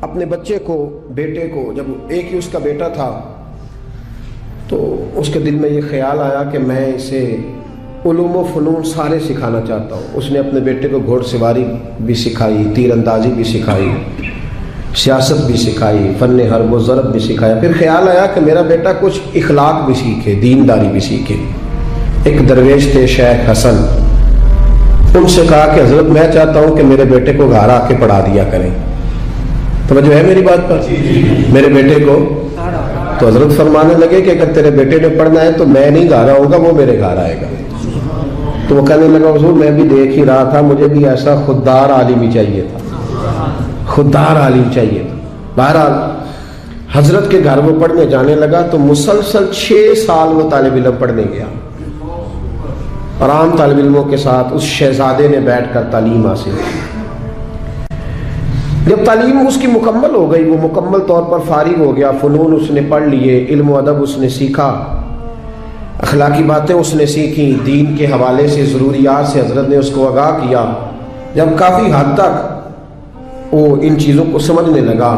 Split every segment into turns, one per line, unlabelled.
اپنے بچے کو، بیٹے کو، جب ایک ہی اس کا بیٹا تھا تو اس کے دل میں یہ خیال آیا کہ میں اسے علوم و فنون سارے سکھانا چاہتا ہوں۔ اس نے اپنے بیٹے کو گھوڑ سواری بھی سکھائی، تیر اندازی بھی سکھائی، سیاست بھی سکھائی، فن حرب و ضرب بھی سکھایا۔ پھر خیال آیا کہ میرا بیٹا کچھ اخلاق بھی سیکھے، دینداری بھی سیکھے۔ ایک درویش تھے شیخ حسن، ان سے کہا کہ حضرت میں چاہتا ہوں کہ میرے بیٹے کو گھر آ کے پڑھا دیا کریں۔ توجہ ہے میری بات پر؟ میرے بیٹے کو تو حضرت فرمانے لگے کہ اگر تیرے بیٹے نے پڑھنا ہے تو میں نہیں گھر آؤں گا، وہ میرے گھر آئے گا۔ تو وہ کہنے لگا حضور میں بھی دیکھ ہی رہا تھا، مجھے بھی ایسا خوددار عالم ہی چاہیے تھا، خوددار عالم چاہیے تھا۔ بہرحال حضرت کے گھر وہ پڑھنے جانے لگا تو مسلسل 6 سال وہ طالب علم پڑھنے گیا، اور عام طالب علموں کے ساتھ اس شہزادے نے بیٹھ کر تعلیم حاصل کی۔ جب تعلیم اس کی مکمل ہو گئی، وہ مکمل طور پر فارغ ہو گیا، فنون اس نے پڑھ لیے، علم و ادب اس نے سیکھا، اخلاقی باتیں اس نے سیکھی، دین کے حوالے سے ضروریات سے حضرت نے اس کو آگاہ کیا۔ جب کافی حد تک وہ ان چیزوں کو سمجھنے لگا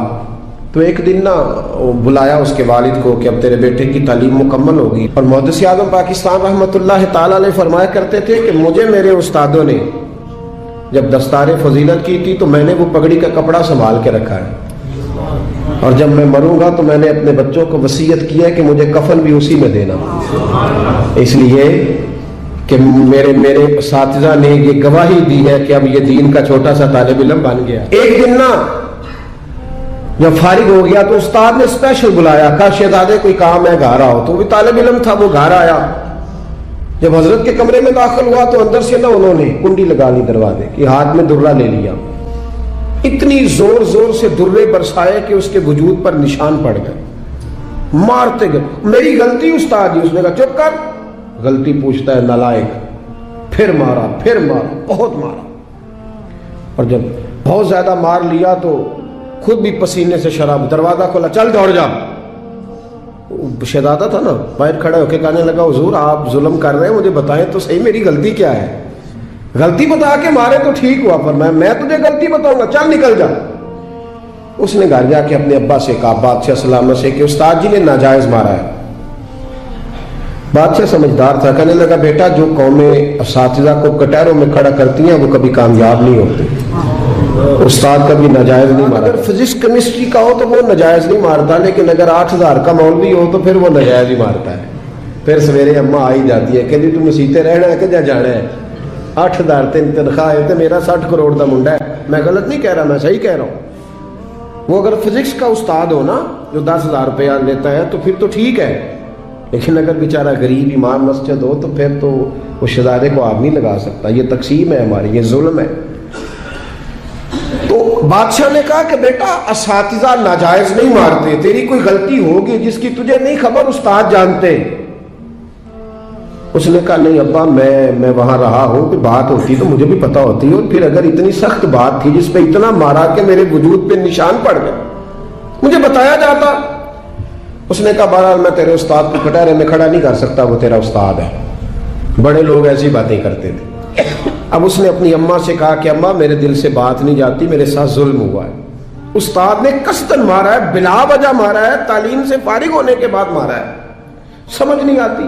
تو ایک دن وہ بلایا اس کے والد کو کہ اب تیرے بیٹے کی تعلیم مکمل ہوگی۔ اور محدث اعظم پاکستان رحمۃ اللہ تعالیٰ علیہ فرمایا کرتے تھے کہ مجھے میرے استادوں نے جب دستار فضیلت کی تھی تو میں نے وہ پگڑی کا کپڑا سنبھال کے رکھا ہے، اور جب میں مروں گا تو میں نے اپنے بچوں کو وصیت کی ہے کہ مجھے کفن بھی اسی میں دینا، اس لیے کہ میرے اساتذہ نے یہ گواہی دی ہے کہ اب یہ دین کا چھوٹا سا طالب علم بن گیا۔ ایک دن جب فارغ ہو گیا تو استاد نے اسپیشل بلایا، کہا شہزادے کوئی کام ہے گھر آؤ۔ تو وہ بھی طالب علم تھا، وہ گھر آیا۔ جب حضرت کے کمرے میں داخل ہوا تو اندر سے انہوں نے کنڈی لگا لی دروازے کی، ہاتھ میں درہ لے لیا، اتنی زور زور سے درے برسائے کہ اس کے وجود پر نشان پڑ گئے، مارتے گئے۔ میری غلطی استاد جی۔ اس نے کہا چپ کر، غلطی پوچھتا ہے نالائق۔ پھر مارا، پھر مارا، بہت مارا، اور جب بہت زیادہ مار لیا تو خود بھی پسینے سے شراب، دروازہ کھولا، چل دوڑ جا۔ شہزادہ تھا نا، باہر کھڑا ہو کے کہنے لگا حضور آپ ظلم کر رہے ہیں، مجھے بتائیں تو صحیح میری غلطی کیا ہے؟ غلطی بتا کے مارے تو ٹھیک ہوا، پر میں تجھے غلطی بتاؤں گا، چل نکل جا۔ اس نے گھر جا کے اپنے ابا سے کہا، بادشاہ سلامت سے، کہ استاد جی نے ناجائز مارا ہے۔ بادشاہ سمجھدار تھا، کہنے لگا بیٹا جو قومیں اساتذہ کو کٹہروں میں کھڑا کرتی ہیں وہ کبھی کامیاب نہیں ہوتی، استاد کبھی ناجائز نہیں مارا۔ اگر فزکس کیمسٹری کا ہو تو وہ ناجائز نہیں مارتا، لیکن اگر 8000 کا مولوی ہو تو پھر وہ ناجائز ہی مارتا ہے۔ پھر سویرے اماں آئی جاتی ہے کہ جی تم مسیتے رہنا ہے کہ جا جانا ہے، 8000 تنخواہ ہے تو میرا 60 کروڑ کا منڈا ہے۔ میں غلط نہیں کہہ رہا، میں صحیح کہہ رہا ہوں۔ وہ اگر فزکس کا استاد ہو نا جو 10,000 روپیہ لیتا ہے تو پھر تو ٹھیک ہے، لیکن اگر بیچارہ غریب امام مسجد ہو تو پھر تو وہ شہزادے کو آگ نہیں لگا سکتا۔ یہ تقسیم ہے ہماری، یہ ظلم ہے۔ تو بادشاہ نے کہا کہ بیٹا اساتذہ ناجائز نہیں مارتے، تیری کوئی غلطی ہوگی جس کی تجھے نہیں خبر، استاد جانتے۔ اس نے کہا نہیں ابا میں وہاں رہا ہوں، کوئی بات ہوتی تو مجھے بھی پتا ہوتی، اور پھر اگر اتنی سخت بات تھی جس پہ اتنا مارا کہ میرے وجود پہ نشان پڑ گئے، مجھے بتایا جاتا۔ اس نے کہا بہرحال میں تیرے استاد کو کٹہرے میں کھڑا نہیں کر سکتا، وہ تیرا استاد ہے، بڑے لوگ ایسی باتیں کرتے تھے۔ اب اس نے اپنی اماں سے کہا کہ اماں میرے دل سے بات نہیں جاتی، میرے ساتھ ظلم ہوا ہے، استاد نے قصدن مارا ہے، بلا وجہ مارا ہے، تعلیم سے فارغ ہونے کے بعد مارا ہے، سمجھ نہیں آتی۔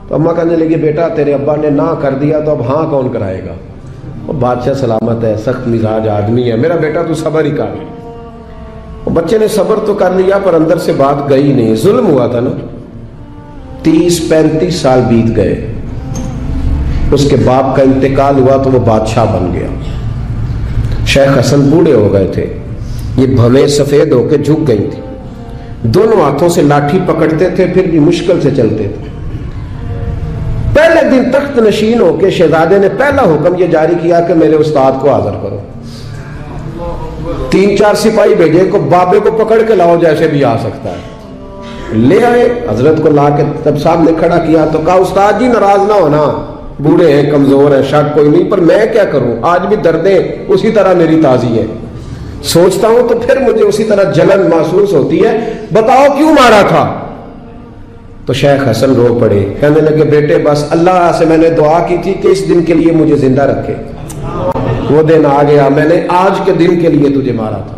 تو اماں کہنے لگی بیٹا تیرے ابا نے نہ کر دیا تو اب ہاں کون کرائے گا؟ وہ بادشاہ سلامت ہے، سخت مزاج آدمی ہے، میرا بیٹا تو صبر ہی کر لے۔ بچے نے صبر تو کر لیا پر اندر سے بات گئی نہیں، ظلم ہوا تھا نا۔ 30-35 سال بیت گئے، اس کے باپ کا انتقال ہوا تو وہ بادشاہ بن گیا۔ شیخ حسن بوڑھے ہو گئے تھے، یہ بھویں سفید ہو کے جھک گئی تھی، دونوں ہاتھوں سے لاٹھی پکڑتے تھے پھر بھی مشکل سے چلتے تھے۔ پہلے دن تخت نشین ہو کے شہزادے نے پہلا حکم یہ جاری کیا کہ میرے استاد کو حاضر کرو۔ 3-4 سپاہی بھیجے کو بابے کو پکڑ کے لاؤ، جیسے بھی آ سکتا ہے۔ لے آئے، حضرت کو لا کے تب سامنے کھڑا کیا تو کہا استاد جی ناراض نہ ہونا، بوڑھے ہیں، کمزور ہیں، شک کوئی نہیں، پر میں کیا کروں، آج بھی دردیں اسی طرح میری تازی ہے، سوچتا ہوں تو پھر مجھے اسی طرح جلن محسوس ہوتی ہے، بتاؤ کیوں مارا تھا؟ تو شیخ حسن رو پڑے، کہنے لگے بیٹے بس اللہ سے میں نے دعا کی تھی کہ اس دن کے لیے مجھے زندہ رکھے، وہ دن آ گیا، میں نے آج کے دن کے لیے تجھے مارا تھا۔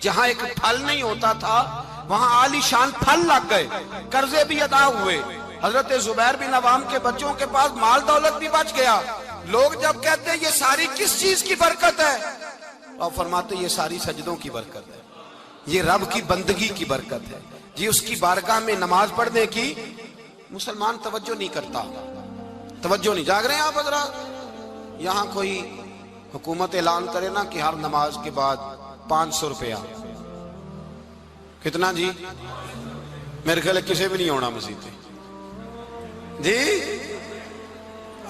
جہاں ایک پھل نہیں ہوتا تھا وہاں عالی شان پھل لگ گئے، قرضے بھی ادا ہوئے، حضرت زبیر بن عوام کے بچوں کے پاس مال دولت بھی بچ گیا۔ لوگ جب کہتے ہیں یہ ساری کس چیز کی برکت ہے، اور فرماتے یہ ساری سجدوں کی برکت ہے، یہ رب کی بندگی کی برکت ہے، یہ اس کی بارگاہ میں نماز پڑھنے کی۔ مسلمان توجہ نہیں کرتا، توجہ نہیں۔ جاگ رہے ہیں آپ حضرات؟ یہاں کوئی حکومت اعلان کرے نا کہ ہر نماز کے بعد 500 روپیہ، کتنا جی؟ میرے خیال کسی بھی نہیں ہونا مسیح جی،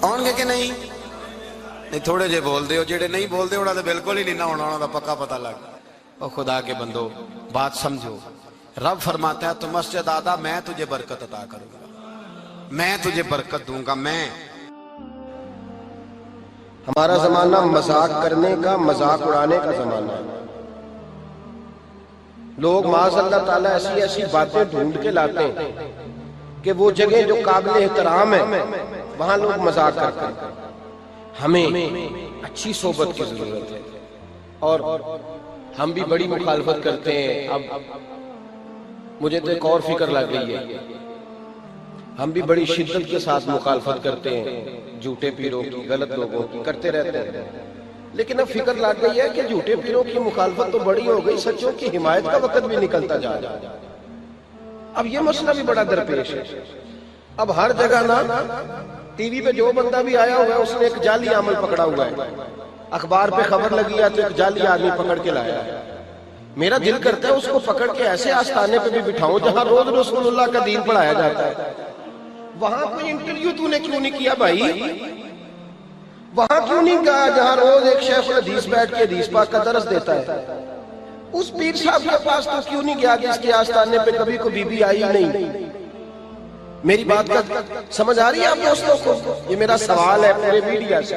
آن گے کہ نہیں؟ نہیں تھوڑے جے بول دے ہو، جڑے نہیں بول دے ہونا تو بالکل ہی نہیں نہ ہونا، ہونا پکا پتہ لگ۔ اور خدا کے بندو بات سمجھو، رب فرماتا ہے تو مسجد آدھا میں تجھے برکت عطا کروں گا، میں تجھے برکت دوں گا میں۔
ہمارا زمانہ مذاق کرنے کا، مذاق اڑانے کا زمانہ ہے۔ لوگ معاذ اللہ تعالیٰ ایسی ایسی باتیں ڈھونڈ کے لاتے ہیں کہ وہ جگہ جو قابل احترام ہے وہاں لوگ مذاق کرتے ہیں۔ ہمیں اچھی صحبت کی ضرورت ہے، اور ہم بھی بڑی مخالفت کرتے ہیں۔ اب مجھے تو ایک اور فکر لگ گئی ہے، ہم بھی بڑی شدت کے ساتھ مخالفت کرتے ہیں جھوٹے پیروں کی، غلط لوگوں کی، کرتے رہتے ہیں۔ لیکن اب فکر لگ گئی ہے کہ جھوٹے پیروں کی مخالفت تو بڑی ہو گئی، سچوں کی حمایت کا وقت بھی نکلتا جا رہا ہے۔ اب یہ مسئلہ بھی بڑا درپیش ہے۔ اب ہر جگہ نا ٹی وی پہ جو بندہ بھی آیا ہوا ہے اس نے ایک جعلی عمل پکڑا ہوا ہے، اخبار پہ خبر لگی ہے تو ایک جعلی آدمی پکڑ کے لایا ہے۔ میرا دل کرتا ہے اس کو پکڑ کے ایسے آستانے پہ بھی بٹھاؤں جہاں روز رسول اللہ کا دین پڑھایا جاتا ہے۔ وہاں کوئی انٹرویو تو نے کیوں نہیں کیا بھائی؟ وہاں کیوں نہیں کہا جہاں روز ایک شیخ الحدیث بیٹھ کے حدیث پاک کا درس دیتا ہے؟ اس پیر صاحب کے پاس تو کیوں نہیں گیا جس کے آستانے پہ کبھی کو بی بی آئی نہیں؟ میری بات کا سمجھ آ رہی ہے آپ دوستوں کو؟ یہ میرا سوال ہے پورے میڈیا سے،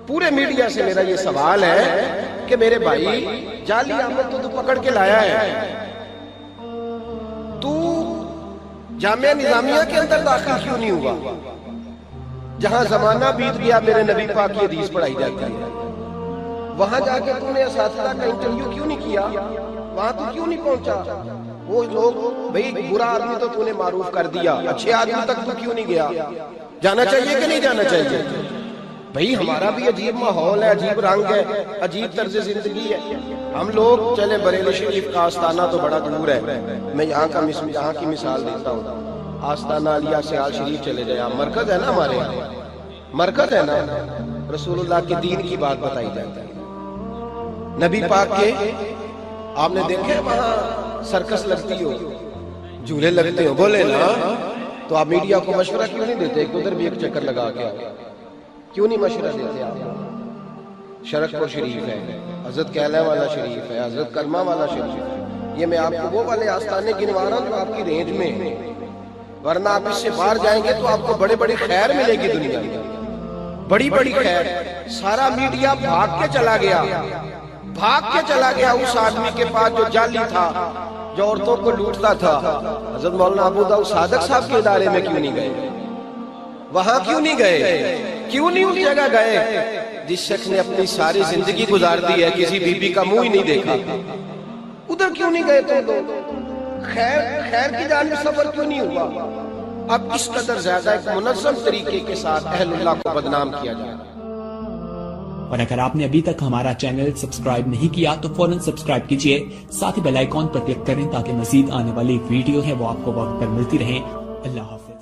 پورے میڈیا سے میرا یہ سوال ہے کہ میرے بھائی جعلی عمل تو پکڑ کے لایا ہے، تو جامعہ نظامیہ کے اندر داخل کیوں نہیں ہوا جہاں زمانہ بیت گیا میرے نبی پاک کی حدیث پڑھائی جاتی ہے؟ وہاں جا کے تم نے اساتذہ کا انٹرویو کیوں نہیں کیا؟ وہاں تو کیوں نہیں پہنچا؟ وہ لوگ بھئی برا آدمی تو تو نے معروف کر دیا، اچھے آدمی تک تو کیوں نہیں گیا؟ جانا چاہیے کہ نہیں جانا چاہیے؟ بھئی ہمارا بھی عجیب ماحول ہے، عجیب رنگ ہے، عجیب طرز زندگی ہے۔ ہم لوگ چلے بریلی شریف کا آستانہ تو بڑا دور ہے، میں یہاں کی مثال دیتا ہوں۔ آستانہ علیہ سیال شریف چلے جائے، مرکز ہے نا ہمارے یہاں، مرکز ہے نا، رسول اللہ کے دین کی بات بتائی جاتی ہے، نبی پاک کے۔ آپ نے دیکھے وہاں سرکس لگتی ہو، جھولے لگتے ہو، بولے نا، تو آپ میڈیا کو مشورہ کیوں نہیں دیتے ایک ادھر بھی ایک چکر لگا کے؟ کیوں نہیں مشورہ دیتے آپ؟ شرک پور شریف ہے، حضرت کیلہ والا شریف ہے، حضرت کلمہ والا شریف ہے، یہ میں آپ کو وہ والے آستانے گنوا رہا ہوں جو آپ کی رینج میں ہیں، ورنہ آپ اس سے باہر جائیں گے تو آپ کو بڑے بڑی خیر ملے گی دنیا میں، بڑی بڑی خیر۔ سارا میڈیا بھاگ کے چلا گیا، بھاگ کے چلا گیا اس آدمی کے پاس جو جعلی تھا، جو عورتوں کو لوٹتا تھا۔ حضرت مولانا ابو داؤد صادق صاحب کے ادارے میں کیوں نہیں گئے؟ وہاں کیوں نہیں گئے؟ کیوں نہیں اس جگہ گئے جس شخص نے اپنی ساری زندگی گزار دی ہے کسی بی بی کا منہ ہی نہیں دیکھا؟ ادھر کیوں نہیں گئے تم لوگ؟ خیر کی جانب سفر کیوں نہیں ہوا؟ اب اس قدر زیادہ ایک منظم طریقے کے ساتھ اہل اللہ کو بدنام کیا جائے۔
اور اگر آپ نے ابھی تک ہمارا چینل سبسکرائب نہیں کیا تو فوراً سبسکرائب کیجئے، ساتھ ہی بیل آئیکن پر کلک کریں تاکہ مزید آنے والی ویڈیو ہے وہ آپ کو وقت پر ملتی رہیں۔ اللہ حافظ۔